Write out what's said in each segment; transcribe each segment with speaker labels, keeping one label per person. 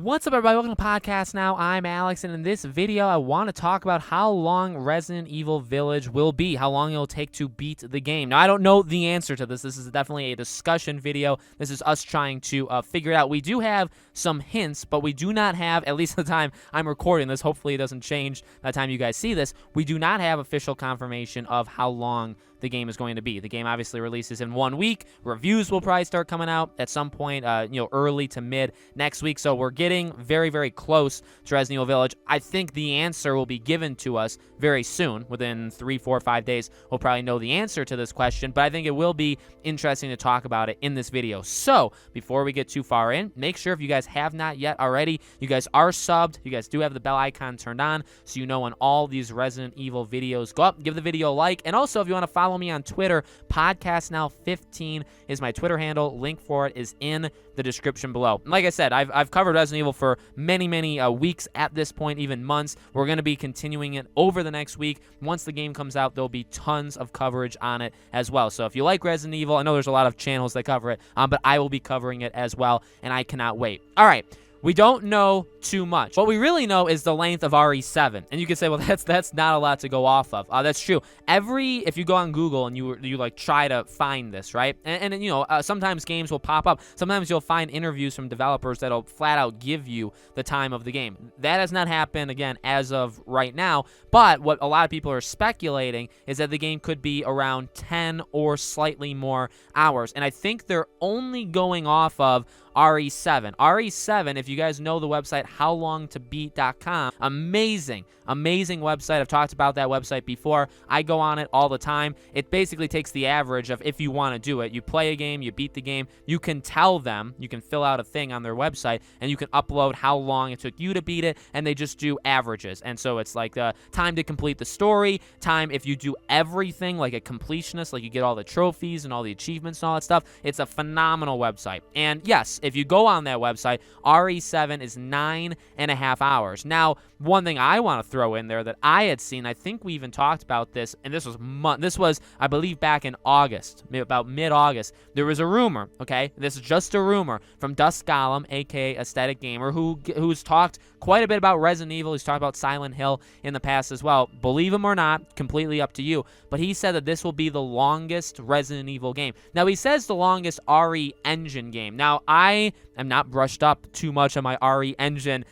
Speaker 1: What's up, everybody? Welcome to Podcast Now. I'm Alex, and in this video, I want to talk about how long Resident Evil Village will be, how long it'll take to beat the game. Now, I don't know the answer to this. This is definitely a discussion video. This is us trying to figure it out. We do have some hints, but we do not have, at least the time I'm recording this, hopefully it doesn't change by the time you guys see this, we do not have official confirmation of how long the game is going to be. The game obviously releases in 1 week. Reviews will probably start coming out at some point, early to mid next week. So we're getting very, very close to Resident Evil Village. I think the answer will be given to us very soon. Within 3, 4, 5 days, we'll probably know the answer to this question, but I think it will be interesting to talk about it in this video. So before we get too far in, make sure if you guys have not yet already, you guys are subbed, you guys do have the bell icon turned on, so you know when all these Resident Evil videos go up. Give the video a like, and also if you want to follow me on Twitter, PodcastNow15 is my Twitter handle. Link for it is in the description below. And like I said, I've covered Resident Evil for many weeks at this point, even months. We're going to be continuing it over the next week. Once the game comes out, there'll be tons of coverage on it as well. So if you like Resident Evil, I know there's a lot of channels that cover it, but I will be covering it as well, and I cannot wait. All right. We don't know too much. What we really know is the length of RE7. And you can say, well, that's not a lot to go off of. That's true. If you go on Google and you like try to find this, right? And sometimes games will pop up. Sometimes you'll find interviews from developers that'll flat out give you the time of the game. That has not happened, again, as of right now. But what a lot of people are speculating is that the game could be around 10 or slightly more hours. And I think they're only going off of RE7. RE7, if you guys know the website howlongtobeat.com, amazing website. I've talked about that website before. I go on it all the time. It basically takes the average of if you want to do it. You play a game, you beat the game, you can tell them, you can fill out a thing on their website, and you can upload how long it took you to beat it, and they just do averages. And so it's like the time to complete the story, time if you do everything like a completionist, like you get all the trophies and all the achievements and all that stuff. It's a phenomenal website. And yes, if you go on that website, RE7 is 9.5 hours. Now, one thing I want to throw in there that I had seen, I think we even talked about this, and this was, I believe, back in August, about mid-August. There was a rumor, okay? This is just a rumor from Dusk Golem, aka Aesthetic Gamer, who's talked quite a bit about Resident Evil. He's talked about Silent Hill in the past as well. Believe him or not, completely up to you. But he said that this will be the longest Resident Evil game. Now, he says the longest RE Engine game. Now, I am not brushed up too much on my RE Engine,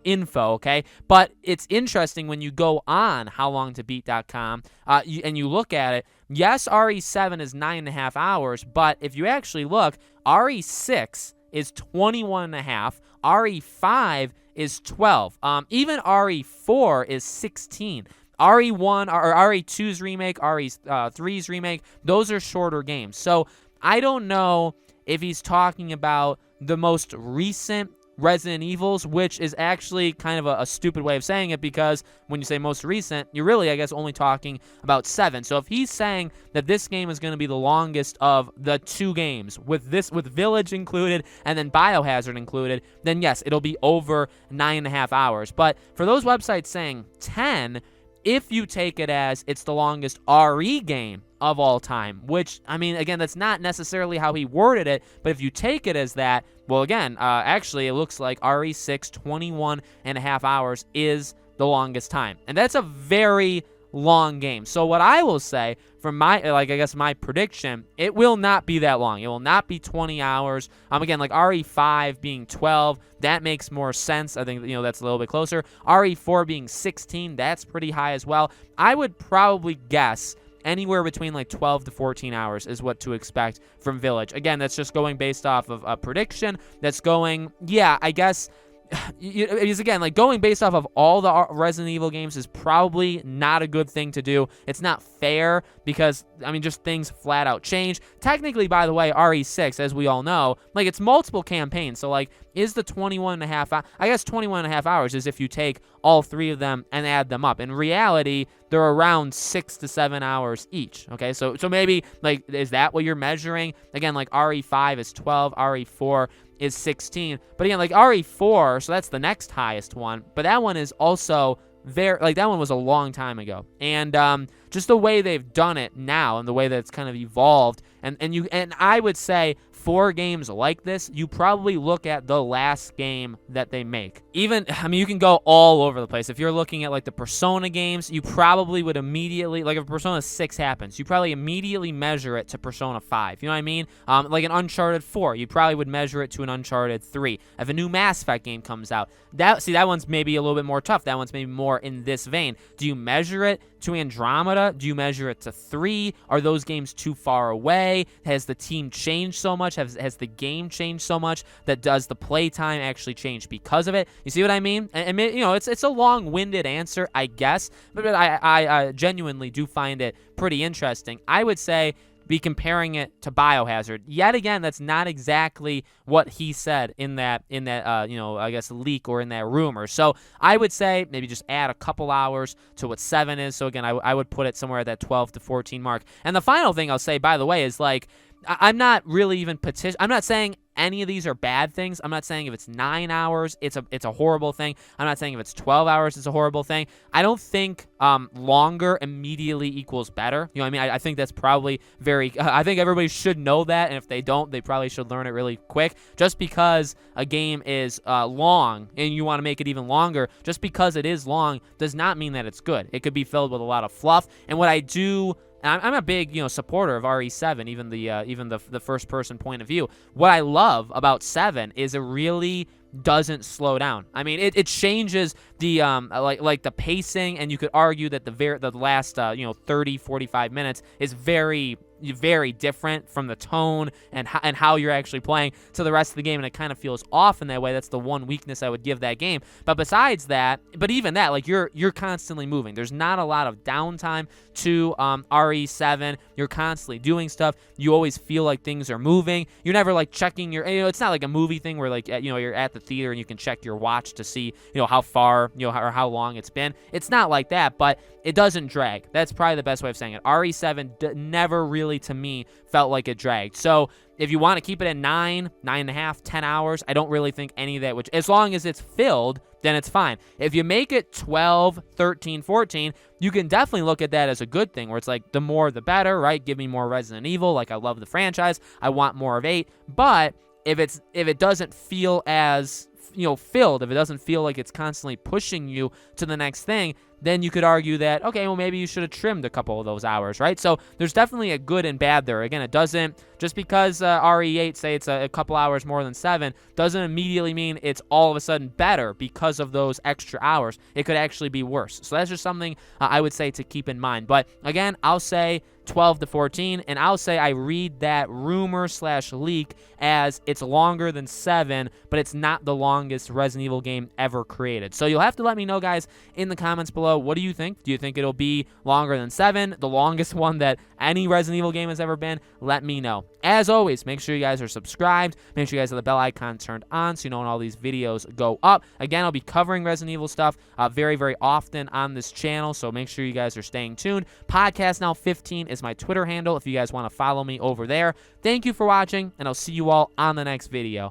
Speaker 1: info, okay? But it's interesting when you go on howlongtobeat.com and you look at it. Yes, RE7 is 9.5 hours, but if you actually look, RE6 is 21.5. RE5 is 12. Even RE4 is 16. RE1 or RE2's remake, RE3's remake, those are shorter games. So I don't know if he's talking about the most recent Resident Evils, which is actually kind of a stupid way of saying it, because when you say most recent, you're really, I guess, only talking about 7. So if he's saying that this game is going to be the longest of the 2 games, with Village included and then Biohazard included, then yes, it'll be over 9.5 hours. But for those websites saying 10, if you take it as it's the longest RE game of all time, which, I mean, again, that's not necessarily how he worded it, but if you take it as that, well, again, actually, it looks like RE6, 21.5 hours is the longest time. And that's a very long game. So what I will say, from my prediction, it will not be that long. It will not be 20 hours. Again, like RE5 being 12, that makes more sense. I think, that's a little bit closer. RE4 being 16, that's pretty high as well. I would probably guess anywhere between like 12 to 14 hours is what to expect from Village. Again, that's just going based off of a prediction. That's going, I guess, because again, like going based off of all the Resident Evil games is probably not a good thing to do. It's not fair because, I mean, just things flat out change. Technically, by the way, RE6, as we all know, like it's multiple campaigns. So like, is the 21.5 hours is if you take all 3 of them and add them up. In reality, they're around 6 to 7 hours each. Okay, so maybe like, is that what you're measuring? Again, like RE5 is 12, RE4 is 16. But again, like RE4, so that's the next highest one. But that one is also that one was a long time ago. And just the way they've done it now and the way that it's kind of evolved, and I would say 4 games like this, you probably look at the last game that they make. Even, I mean, you can go all over the place. If you're looking at like the Persona games, you probably would immediately, like if Persona 6 happens, you probably immediately measure it to Persona 5. You know what I mean? Like an Uncharted 4, you probably would measure it to an Uncharted 3. If a new Mass Effect game comes out, that one's maybe a little bit more tough. That one's maybe more in this vein. Do you measure it to Andromeda? Do you measure it to 3? Are those games too far away? Has the team changed so much? Has the game changed so much that does the playtime actually change because of it? You see what I mean? And you know, it's a long-winded answer, I guess, but I genuinely do find it pretty interesting. I would say be comparing it to Biohazard. Yet again, that's not exactly what he said in that you know, I guess leak or in that rumor. So I would say maybe just add a couple hours to what 7 is. So again, I would put it somewhere at that 12 to 14 mark. And the final thing I'll say, by the way, is like, I'm not really even I'm not saying any of these are bad things. I'm not saying if it's 9 hours, it's a horrible thing. I'm not saying if it's 12 hours, it's a horrible thing. I don't think longer immediately equals better. You know what I mean? I think that's probably very, I think everybody should know that. And if they don't, they probably should learn it really quick. Just because a game is long and you want to make it even longer, just because it is long does not mean that it's good. It could be filled with a lot of fluff. And what I do, I'm a big, you know, supporter of RE7, even the first person point of view. What I love about 7 is it really doesn't slow down. I mean, it changes the like the pacing, and you could argue that the last 30, 45 minutes is very different from the tone and how you're actually playing to the rest of the game, and it kind of feels off in that way. That's the one weakness I would give that game. But besides that, but even that, like you're constantly moving. There's not a lot of downtime to RE7. You're constantly doing stuff. You always feel like things are moving. You're never like checking your, you know, it's not like a movie thing where like, you know, you're at the theater and you can check your watch to see, you know, how far, you know, or how long it's been. It's not like that, but it doesn't drag. That's probably the best way of saying it. RE7 never really, to me, felt like it dragged. So if you want to keep it at 9.5, 10 hours, I don't really think any of that, which as long as it's filled, then it's fine. If you make it 12, 13, 14, you can definitely look at that as a good thing, where it's like the more the better, right? Give me more Resident Evil. Like, I love the franchise. I want more of 8. But if it doesn't feel as, you know, filled, if it doesn't feel like it's constantly pushing you to the next thing, then you could argue that, okay, well, maybe you should have trimmed a couple of those hours, right? So there's definitely a good and bad there. Again, it doesn't, just because RE8, say it's a couple hours more than 7, doesn't immediately mean it's all of a sudden better because of those extra hours. It could actually be worse. So that's just something I would say to keep in mind. But again, I'll say 12 to 14, and I'll say I read that rumor/leak as it's longer than 7, but it's not the longest Resident Evil game ever created. So you'll have to let me know, guys, in the comments below. What do you think? Do you think it'll be longer than 7, the longest one that any Resident Evil game has ever been? Let me know. As always, make sure you guys are subscribed. Make sure you guys have the bell icon turned on so you know when all these videos go up. Again, I'll be covering Resident Evil stuff very, very often on this channel, so make sure you guys are staying tuned. Podcast Now 15 is my Twitter handle if you guys want to follow me over there. Thank you for watching, and I'll see you all on the next video.